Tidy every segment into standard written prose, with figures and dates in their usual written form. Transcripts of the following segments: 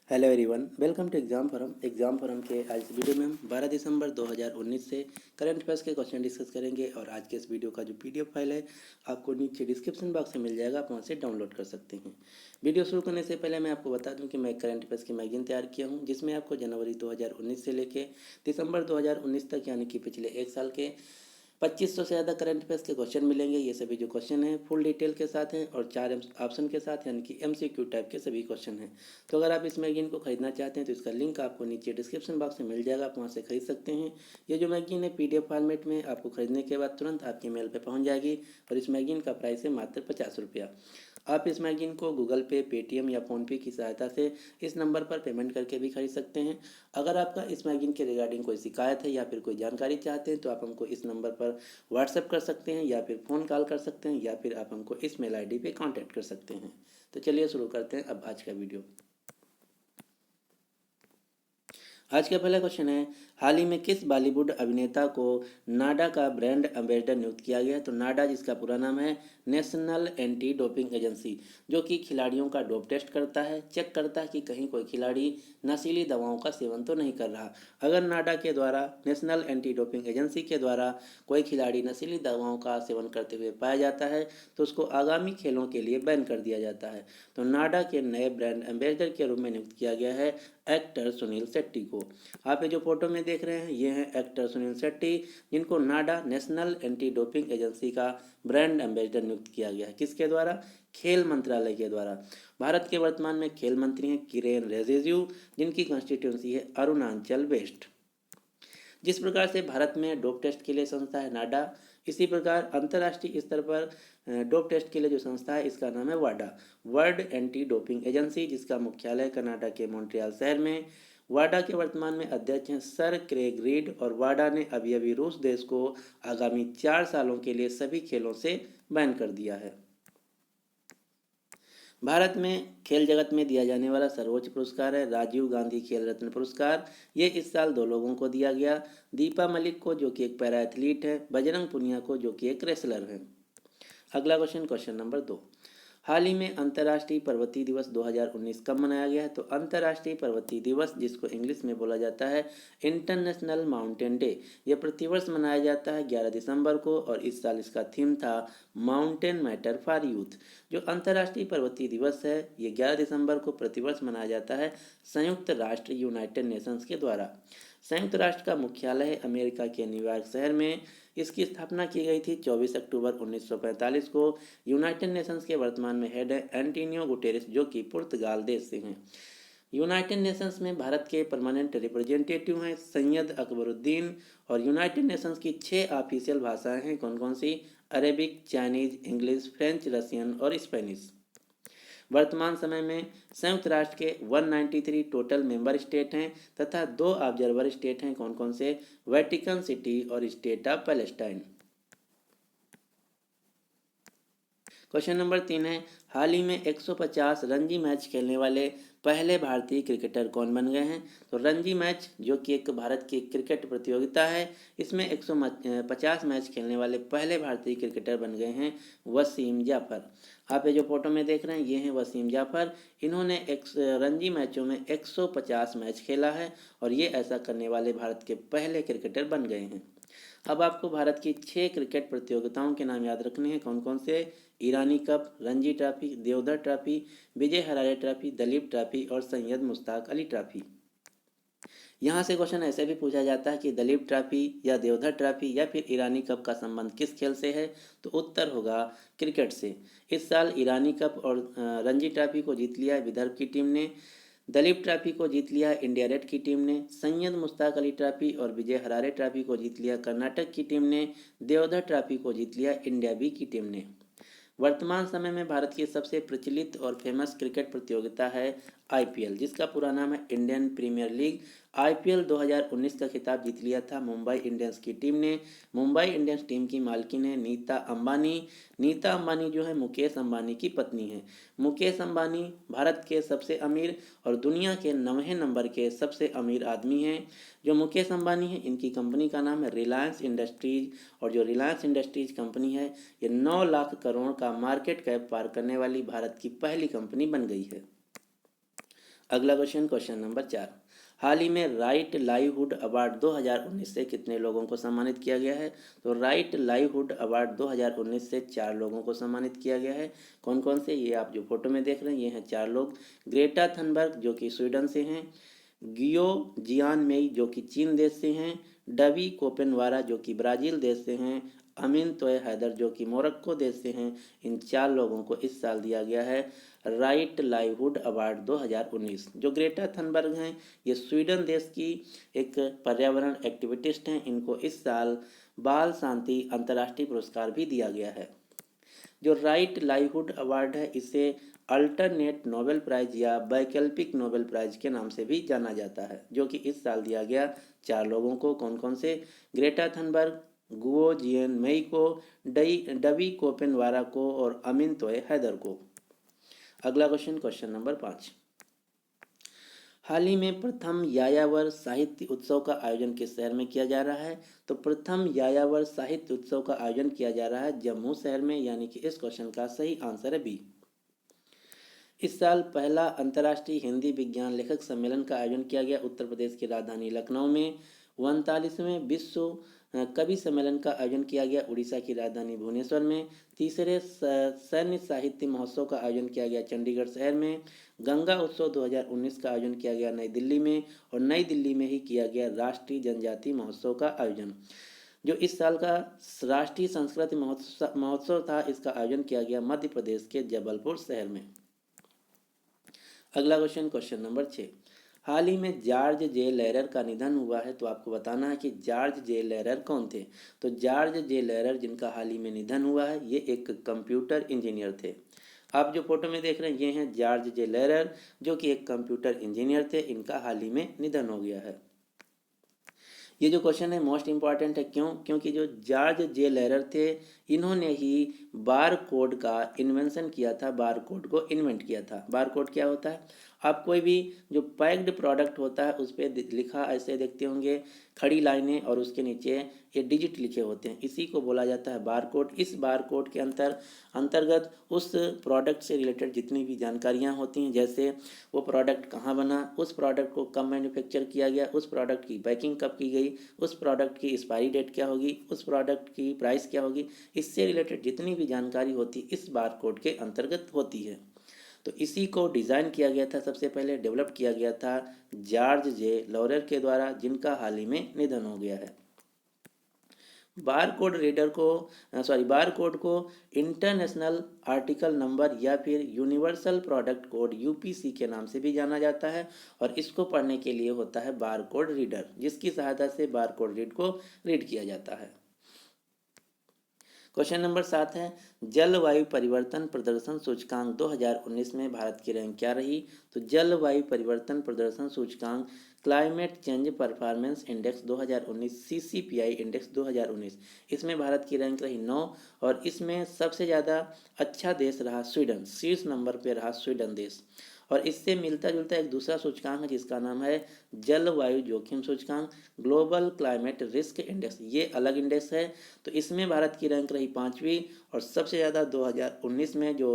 Hello everyone, welcome to exam forum के आज इस वीडियो में हम 12 दिसंबर 2019 से करंट अफेयर्स के क्वेश्चन डिस्कस करेंगे। और आज के इस वीडियो का जो पीडीएफ फाइल है आपको नीचे डिस्क्रिप्शन बॉक्स में मिल जाएगा, आप वहाँ से डाउनलोड कर सकते हैं। वीडियो शुरू करने से पहले मैं आपको बता दूं कि मैं करंट अफेयर्स की मैगजीन तैयार किया हूँ, जिसमें आपको जनवरी 2019 से लेकर दिसंबर 2019 तक यानी कि पिछले एक साल के 2500 से ज़्यादा करंट अफेयर्स के क्वेश्चन मिलेंगे। ये सभी जो क्वेश्चन हैं फुल डिटेल के साथ हैं और 4 ऑप्शन के साथ, यानी कि एमसीक्यू टाइप के सभी क्वेश्चन हैं। तो अगर आप इस मैगजीन को खरीदना चाहते हैं तो इसका लिंक आपको नीचे डिस्क्रिप्शन बॉक्स में मिल जाएगा, आप वहाँ से खरीद सकते हैं। ये जो मैगजीन है पीडीएफ फॉर्मेट में आपको खरीदने के बाद तुरंत आपके मेल पर पहुँच जाएगी और इस मैगजीन का प्राइस है मात्र 50 रुपया। आप इस मैगजीन को गूगल पे, पेटीएम या फ़ोनपे की सहायता से इस नंबर पर पेमेंट करके भी खरीद सकते हैं। अगर आपका इस मैगजीन के रिगार्डिंग कोई शिकायत है या फिर कोई जानकारी चाहते हैं तो आप हमको इस नंबर पर व्हाट्सएप कर सकते हैं या फिर फ़ोन कॉल कर सकते हैं या फिर आप हमको इस मेल आईडी पे कांटेक्ट कर सकते हैं। तो चलिए शुरू करते हैं अब आज का वीडियो। आज का पहला क्वेश्चन है, हाल ही में किस बॉलीवुड अभिनेता को नाडा का ब्रांड एम्बेसडर नियुक्त किया गया है? तो नाडा, जिसका पूरा नाम है नेशनल एंटी डोपिंग एजेंसी, जो कि खिलाड़ियों का डोप टेस्ट करता है, चेक करता है कि कहीं कोई खिलाड़ी नशीली दवाओं का सेवन तो नहीं कर रहा। अगर नाडा के द्वारा, नेशनल एंटी डोपिंग एजेंसी के द्वारा कोई खिलाड़ी नशीली दवाओं का सेवन करते हुए पाया जाता है तो उसको आगामी खेलों के लिए बैन कर दिया जाता है। तो नाडा के नए ब्रांड एम्बेसडर के रूप में नियुक्त किया गया है एक्टर सुनील शेट्टी को। आप ये जो फोटो में देख रहे हैं ये हैं एक्टर सुनील शेट्टी, जिनको नाडा, नेशनल एंटी डोपिंग एजेंसी का ब्रांड एम्बेसडर नियुक्त किया गया है। किसके द्वारा? खेल मंत्रालय के द्वारा। भारत के वर्तमान में खेल मंत्री हैं किरेन रिजिजू, जिनकी कॉन्स्टिट्यूंसी है अरुणाचल वेस्ट। जिस प्रकार से भारत में डोप टेस्ट के लिए संस्था है नाडा, इसी प्रकार अंतर्राष्ट्रीय स्तर पर डोप टेस्ट के लिए जो संस्था है इसका नाम है वाडा, वर्ल्ड एंटी डोपिंग एजेंसी, जिसका मुख्यालय कनाडा के मॉन्ट्रियल शहर में। वाडा के वर्तमान में अध्यक्ष हैं सर क्रेग रीड और वाडा ने अभी अभी रूस देश को आगामी 4 सालों के लिए सभी खेलों से बैन कर दिया है। भारत में खेल जगत में दिया जाने वाला सर्वोच्च पुरस्कार है राजीव गांधी खेल रत्न पुरस्कार। ये इस साल 2 लोगों को दिया गया, दीपा मलिक को जो कि एक पैरा एथलीट है, बजरंग पुनिया को जो कि एक रेसलर है। अगला क्वेश्चन, क्वेश्चन नंबर 2, हाल ही में अंतर्राष्ट्रीय पर्वतीय दिवस 2019 कब मनाया गया है? तो अंतर्राष्ट्रीय पर्वतीय दिवस, जिसको इंग्लिश में बोला जाता है इंटरनेशनल माउंटेन डे, यह प्रतिवर्ष मनाया जाता है 11 दिसंबर को और इस साल इसका थीम था माउंटेन मैटर फॉर यूथ। जो अंतर्राष्ट्रीय पर्वतीय दिवस है ये 11 दिसंबर को प्रतिवर्ष मनाया जाता है संयुक्त राष्ट्र यूनाइटेड नेशंस के द्वारा। संयुक्त राष्ट्र का मुख्यालय है अमेरिका के न्यूयॉर्क शहर में। इसकी स्थापना की गई थी 24 अक्टूबर 1945 को। यूनाइटेड नेशंस के वर्तमान में हेड है एंटोनियो गुटेरेस, जो कि पुर्तगाल देश से हैं। यूनाइटेड नेशंस में भारत के परमानेंट रिप्रेजेंटेटिव हैं सैयद अकबरुद्दीन। और यूनाइटेड नेशंस की 6 ऑफिशियल भाषाएं हैं, कौन कौन सी? Arabic, Chinese, English, French, Russian और स्पेनिश। वर्तमान समय में संयुक्त राष्ट्र के 193 टोटल मेंबर स्टेट हैं तथा 2 ऑब्जर्वर स्टेट हैं, कौन कौन से? वेटिकन सिटी और state of Palestine. Question number 3 है, हाल ही में 150 रणजी मैच खेलने वाले पहले भारतीय क्रिकेटर कौन बन गए हैं? तो रणजी मैच, जो कि एक भारत की क्रिकेट प्रतियोगिता है, इसमें 150 मैच खेलने वाले पहले भारतीय क्रिकेटर बन गए हैं वसीम जाफर। आप ये जो फोटो में देख रहे हैं ये हैं वसीम जाफर। इन्होंने रणजी मैचों में 150 मैच खेला है और ये ऐसा करने वाले भारत के पहले क्रिकेटर बन गए हैं। अब आपको भारत की 6 क्रिकेट प्रतियोगिताओं के नाम याद रखने हैं, कौन कौन से? Irani cup, Ranji trophy, Deodhar trophy, Vijay Hazare trophy, Duleep trophy और सैयद मुश्ताक अली ट्रॉफी। यहाँ से क्वेश्चन ऐसे भी पूछा जाता है कि दलीप ट्रॉफी या देवधर ट्रॉफी या फिर ईरानी कप का संबंध किस खेल से है? तो उत्तर होगा क्रिकेट से। इस साल ईरानी कप और रणजी ट्रॉफी को जीत लिया है विदर्भ की टीम ने। दलीप ट्रॉफी को जीत लिया इंडिया रेड की टीम ने। सैयद मुश्ताक अली ट्रॉफी और विजय हरारे ट्रॉफी को जीत लिया कर्नाटक की टीम ने। देवधर ट्रॉफी को जीत लिया इंडिया बी की टीम ने। वर्तमान समय में भारत की सबसे प्रचलित और फेमस क्रिकेट प्रतियोगिता है आईपीएल, जिसका पूरा नाम है इंडियन प्रीमियर लीग। आईपीएल 2019 का खिताब जीत लिया था मुंबई इंडियंस की टीम ने। मुंबई इंडियंस टीम की मालकिन है नीता अंबानी। नीता अंबानी जो है मुकेश अंबानी की पत्नी है। मुकेश अंबानी भारत के सबसे अमीर और दुनिया के 9वें नंबर के सबसे अमीर आदमी हैं। जो मुकेश अंबानी है इनकी कंपनी का नाम है रिलायंस इंडस्ट्रीज और जो रिलायंस इंडस्ट्रीज कंपनी है ये 9 लाख करोड़ का मार्केट कैप पार करने वाली भारत की पहली कंपनी बन गई है। अगला क्वेश्चन, क्वेश्चन नंबर 4, हाल ही में राइट लाइवहुड अवार्ड 2019 से कितने लोगों को सम्मानित किया गया है? तो राइट लाइवहुड अवार्ड 2019 से 4 लोगों को सम्मानित किया गया है। कौन कौन से? ये आप जो फोटो में देख रहे हैं ये हैं 4 लोग। ग्रेटा थनबर्ग जो कि स्वीडन से हैं, गियो जियानमेई जो कि चीन देश से हैं, डवी कोपेनवारा जो कि ब्राज़ील देश से हैं, अमीन तोय हैदर जो कि मोरक्को देश से हैं। इन 4 लोगों को इस साल दिया गया है राइट लाइवहुड अवार्ड 2019। जो ग्रेटा थनबर्ग हैं ये स्वीडन देश की एक पर्यावरण एक्टिविटिस्ट हैं। इनको इस साल बाल शांति अंतर्राष्ट्रीय पुरस्कार भी दिया गया है। जो राइट लाइवहुड अवार्ड है इसे अल्टरनेट नोबेल प्राइज या वैकल्पिक नोबेल प्राइज के नाम से भी जाना जाता है, जो कि इस साल दिया गया 4 लोगों को। कौन कौन से? ग्रेटा थनबर्ग, गुओ जियन मेई को, डवी कोपेनवारा को और अमीन तोय हैदर को। अगला क्वेश्चन, क्वेश्चन नंबर 5, हाल ही में प्रथम यायावर साहित्य उत्सव का आयोजन किस शहर में किया जा रहा है? तो प्रथम यायावर साहित्य उत्सव का आयोजन किया जा रहा है जम्मू शहर में, यानी कि इस क्वेश्चन का सही आंसर है बी। इस साल पहला अंतर्राष्ट्रीय हिंदी विज्ञान लेखक सम्मेलन का आयोजन किया गया उत्तर प्रदेश की राजधानी लखनऊ में। 39वें विश्व कवि सम्मेलन का आयोजन किया गया उड़ीसा की राजधानी भुवनेश्वर में। तीसरे सैन्य साहित्य महोत्सव का आयोजन किया गया चंडीगढ़ शहर में। गंगा उत्सव 2019 का आयोजन किया गया नई दिल्ली में, और नई दिल्ली में ही किया गया राष्ट्रीय जनजाति महोत्सव का आयोजन। जो इस साल का राष्ट्रीय संस्कृति महोत्सव था इसका आयोजन किया गया मध्य प्रदेश के जबलपुर शहर में। अगला क्वेश्चन, क्वेश्चन नंबर 6, हाल ही में जॉर्ज जे लेरर का निधन हुआ है। तो आपको बताना है कि जॉर्ज जे लेरर कौन थे। तो जॉर्ज जे लेरर जिनका हाल ही में निधन हुआ है ये एक कंप्यूटर इंजीनियर थे। आप जो फोटो में देख रहे हैं ये हैं जॉर्ज जे लेरर जो कि एक कंप्यूटर इंजीनियर थे। इनका हाल ही में निधन हो गया है। ये जो क्वेश्चन है मोस्ट इंपॉर्टेंट है। क्यों? क्योंकि जो जॉर्ज जे लेरर थे इन्होंने ही बार कोड का इन्वेंशन किया था, बार कोड को इन्वेंट किया था। बार कोड क्या होता है? आप कोई भी जो पैक्ड प्रोडक्ट होता है उस पर लिखा ऐसे देखते होंगे खड़ी लाइनें और उसके नीचे ये डिजिट लिखे होते हैं, इसी को बोला जाता है बार कोड। इस बार कोड के अंतर्गत उस प्रोडक्ट से रिलेटेड जितनी भी जानकारियाँ होती हैं, जैसे वो प्रोडक्ट कहाँ बना, उस प्रोडक्ट को कब मैन्युफैक्चर किया गया, उस प्रोडक्ट की पैकिंग कब की गई, उस प्रोडक्ट की एक्सपायरी डेट क्या होगी, उस प्रोडक्ट की प्राइस क्या होगी, इससे रिलेटेड जितनी भी जानकारी होती इस बार कोड के अंतर्गत होती है। तो इसी को डिज़ाइन किया गया था, सबसे पहले डेवलप किया गया था जॉर्ज जे लेरर के द्वारा, जिनका हाल ही में निधन हो गया है। बार कोड को इंटरनेशनल आर्टिकल नंबर या फिर यूनिवर्सल प्रोडक्ट कोड यूपीसी के नाम से भी जाना जाता है, और इसको पढ़ने के लिए होता है बार कोड रीडर, जिसकी सहायता से बार कोड रीड को रीड किया जाता है। क्वेश्चन नंबर 7 है, जलवायु परिवर्तन प्रदर्शन सूचकांक 2019 में भारत की रैंक क्या रही? तो जलवायु परिवर्तन प्रदर्शन सूचकांक climate change performance index 2019 CCPI index 2019, इसमें भारत की रैंक रही 9, और इसमें सबसे ज़्यादा अच्छा देश रहा स्वीडन, शीर्ष नंबर पर रहा स्वीडन देश। और इससे मिलता जुलता एक दूसरा सूचकांक है जिसका नाम है जलवायु जोखिम सूचकांक, ग्लोबल क्लाइमेट रिस्क इंडेक्स। ये अलग इंडेक्स है, तो इसमें भारत की रैंक रही 5वीं, और सबसे ज़्यादा 2019 में जो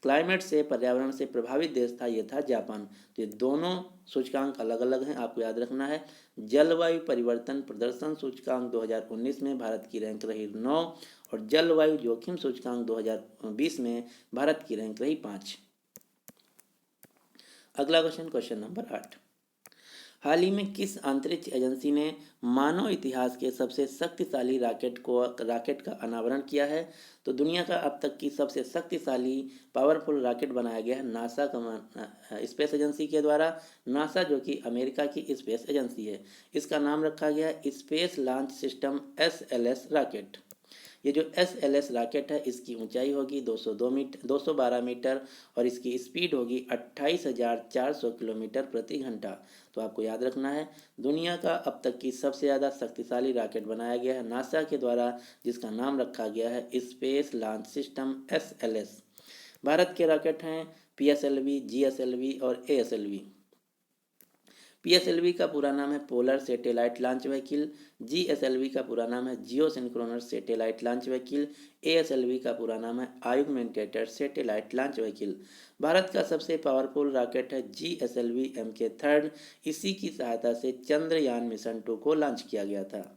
क्लाइमेट से पर्यावरण से प्रभावित देश था ये था जापान। तो ये दोनों सूचकांक अलग अलग हैं, आपको याद रखना है। जलवायु परिवर्तन प्रदर्शन सूचकांक 2019 में भारत की रैंक रही 9, और जलवायु जोखिम सूचकांक 2020 में भारत की रैंक रही 5। अगला क्वेश्चन, क्वेश्चन नंबर 8, हाल ही में किस अंतरिक्ष एजेंसी ने मानव इतिहास के सबसे शक्तिशाली रॉकेट का अनावरण किया है? तो दुनिया का अब तक की सबसे शक्तिशाली पावरफुल रॉकेट बनाया गया है नासा स्पेस एजेंसी के द्वारा। नासा जो कि अमेरिका की स्पेस एजेंसी है, इसका नाम रखा गया है space launch system SLS rocket. ये जो SLS रॉकेट है इसकी ऊंचाई होगी 212 मीटर, और इसकी स्पीड होगी 28,400 किलोमीटर प्रति घंटा। तो आपको याद रखना है दुनिया का अब तक की सबसे ज़्यादा शक्तिशाली रॉकेट बनाया गया है नासा के द्वारा, जिसका नाम रखा गया है space launch system SLS। Bharat के रॉकेट हैं PSLV, GSLV और ASLV। PSLV का पूरा नाम है polar satellite launch vehicle, GSLV का पूरा नाम है geosynchronous satellite launch vehicle, ASLV का पूरा नाम है augmented satellite launch vehicle. Bharat का सबसे पावरफुल रॉकेट है GSLV MK3। इसी की सहायता से चंद्रयान मिशन 2 को लॉन्च किया गया था।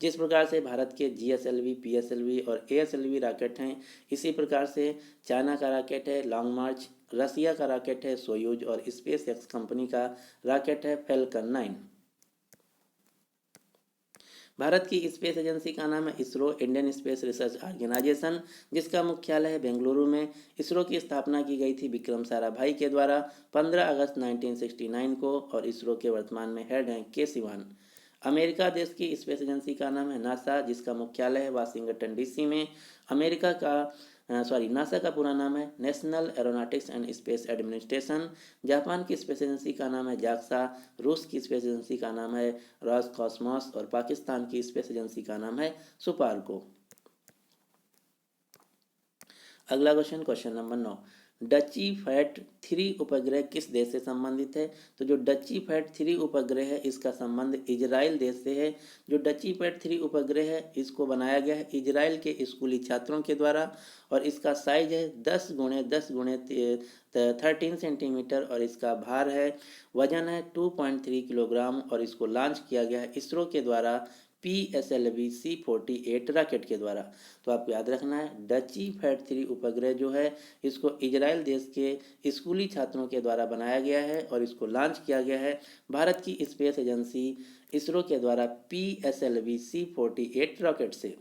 जिस प्रकार से भारत के GSLV, PSLV और ASLV रॉकेट हैं, इसी प्रकार से चाइना का रॉकेट है लॉन्ग मार्च, रसिया का रॉकेट है सोयूज और स्पेस एक्स कंपनी का रॉकेट है फैल्कन 9। भारत की स्पेस एजेंसी का नाम है ISRO, Indian space research organisation, जिसका मुख्यालय है बेंगलुरु में। इसरो की स्थापना की गई थी विक्रम साराभाई के द्वारा 15 अगस्त 1969 को और इसरो के वर्तमान में हेड हैं के सिवान। अमेरिका देश की स्पेस एजेंसी का नाम है नासा, जिसका मुख्यालय है वाशिंगटन DC में। अमेरिका का नासा का पूरा नाम है national aeronautics and space administration. Japan की स्पेस एजेंसी का नाम है जाक्सा, रूस की स्पेस एजेंसी का नाम है रॉसकॉस्मोस और पाकिस्तान की स्पेस एजेंसी का नाम है सुपार्को। अगला क्वेश्चन नंबर 9, डची फैट 3 उपग्रह किस देश से संबंधित है? तो जो डची फैट 3 उपग्रह है इसका संबंध इजराइल देश से है। जो डची फैट 3 उपग्रह है इसको बनाया गया है इजराइल के स्कूली छात्रों के द्वारा और इसका साइज है 10 गुणे 10 गुणे 13 सेंटीमीटर और इसका भार है, वजन है 2.3 किलोग्राम और इसको लॉन्च किया गया है इसरो के द्वारा PSLV C48 रॉकेट के द्वारा। तो आपको याद रखना है डची फैट 3 उपग्रह जो है इसको इजराइल देश के स्कूली छात्रों के द्वारा बनाया गया है और इसको लॉन्च किया गया है भारत की स्पेस एजेंसी इसरो के द्वारा PSLV C48 रॉकेट से।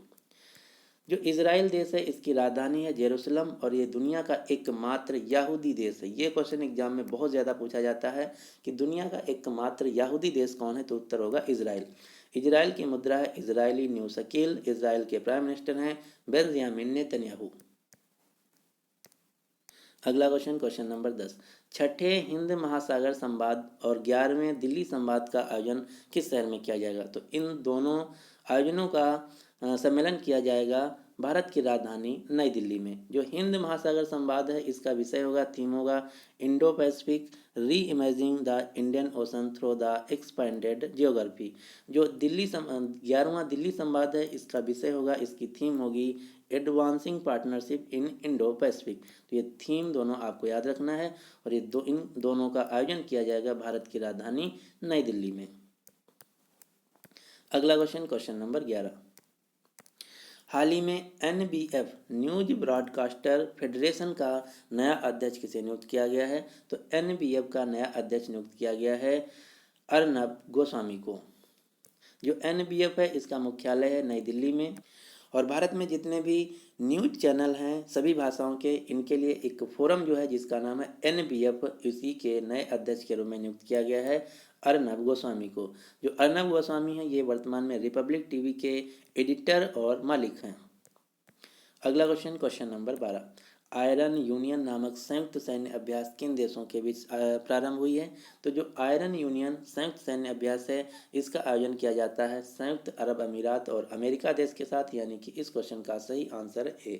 जो इजराइल देश है इसकी राजधानी है जेरूसलम और ये दुनिया का एकमात्र यहूदी देश है। ये क्वेश्चन एग्जाम में बहुत ज़्यादा पूछा जाता है कि दुनिया का एकमात्र यहूदी देश कौन है, तो उत्तर होगा इजराइल। इजराइल की मुद्रा है इजरायली न्यू शकील। इजराइल के प्राइम मिनिस्टर हैं बेंजामिन नेतन्याहू। अगला क्वेश्चन नंबर 10, छठे हिंद महासागर संवाद और 11वें दिल्ली संवाद का आयोजन किस शहर में किया जाएगा? तो इन दोनों आयोजनों का सम्मेलन किया जाएगा भारत की राजधानी नई दिल्ली में। जो हिंद महासागर संवाद है इसका विषय होगा, थीम होगा इंडो पैसिफिक री imaging the Indian ocean through the expanded geography. जो 11वां दिल्ली संवाद है इसका विषय होगा, इसकी थीम होगी advancing partnership in Indo Pacific. तो ये थीम दोनों आपको याद रखना है और इन दोनों का आयोजन किया जाएगा भारत की राजधानी नई दिल्ली में। अगला क्वेश्चन नंबर 11, हाल ही में NBF न्यूज ब्रॉडकास्टर फेडरेशन का नया अध्यक्ष किसे नियुक्त किया गया है? तो NBF का नया अध्यक्ष नियुक्त किया गया है अर्नब गोस्वामी को। जो NBF है इसका मुख्यालय है नई दिल्ली में और भारत में जितने भी न्यूज चैनल हैं सभी भाषाओं के, इनके लिए एक फोरम जो है जिसका नाम है NBF, इसी के नए अध्यक्ष के रूप में नियुक्त किया गया है अर्नब गोस्वामी को। जो अर्नब गोस्वामी है ये वर्तमान में रिपब्लिक टीवी के एडिटर और मालिक हैं। अगला क्वेश्चन नंबर 12, आयरन यूनियन नामक संयुक्त सैन्य अभ्यास किन देशों के बीच प्रारंभ हुई है? तो जो आयरन यूनियन संयुक्त सैन्य अभ्यास है इसका आयोजन किया जाता है संयुक्त अरब अमीरात और अमेरिका देश के साथ, यानी कि इस क्वेश्चन का सही आंसर है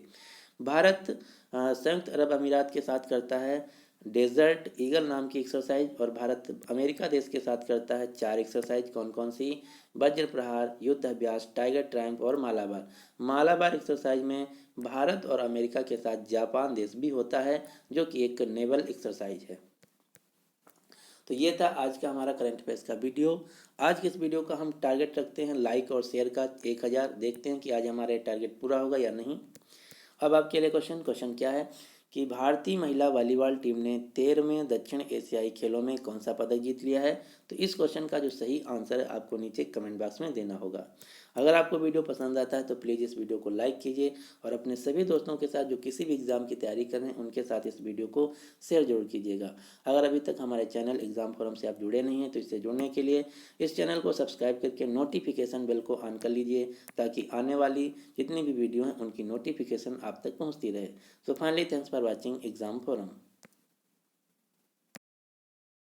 भारत संयुक्त अरब अमीरात के साथ करता है डेजर्ट ईगल नाम की एक्सरसाइज और भारत अमेरिका देश के साथ करता है 4 एक्सरसाइज। कौन कौन सी? वज्र प्रहार, युद्ध अभ्यास, टाइगर ट्रायम्फ और मालाबार। मालाबार एक्सरसाइज में भारत और अमेरिका के साथ जापान देश भी होता है जो कि एक नेवल एक्सरसाइज है। तो ये था आज का हमारा करंट अफेयर्स का वीडियो। आज के इस वीडियो का हम टारगेट रखते हैं लाइक और शेयर का 1000। देखते हैं कि आज हमारा टारगेट पूरा होगा या नहीं। अब आपके लिए क्वेश्चन क्या है कि भारतीय महिला वॉलीबॉल टीम ने 13वें दक्षिण एशियाई खेलों में कौन सा पदक जीत लिया है? तो इस क्वेश्चन का जो सही आंसर है आपको नीचे कमेंट बॉक्स में देना होगा। अगर आपको वीडियो पसंद आता है तो प्लीज़ इस वीडियो को लाइक कीजिए और अपने सभी दोस्तों के साथ जो किसी भी एग्ज़ाम की तैयारी कर रहे हैं उनके साथ इस वीडियो को शेयर जरूर कीजिएगा। अगर अभी तक हमारे चैनल एग्ज़ाम फोरम से आप जुड़े नहीं हैं तो इससे जुड़ने के लिए इस चैनल को सब्सक्राइब करके नोटिफिकेशन बेल को ऑन कर लीजिए ताकि आने वाली जितनी भी वीडियो हैं उनकी नोटिफिकेशन आप तक पहुँचती रहे। So finally, thanks for watching Exam Forum.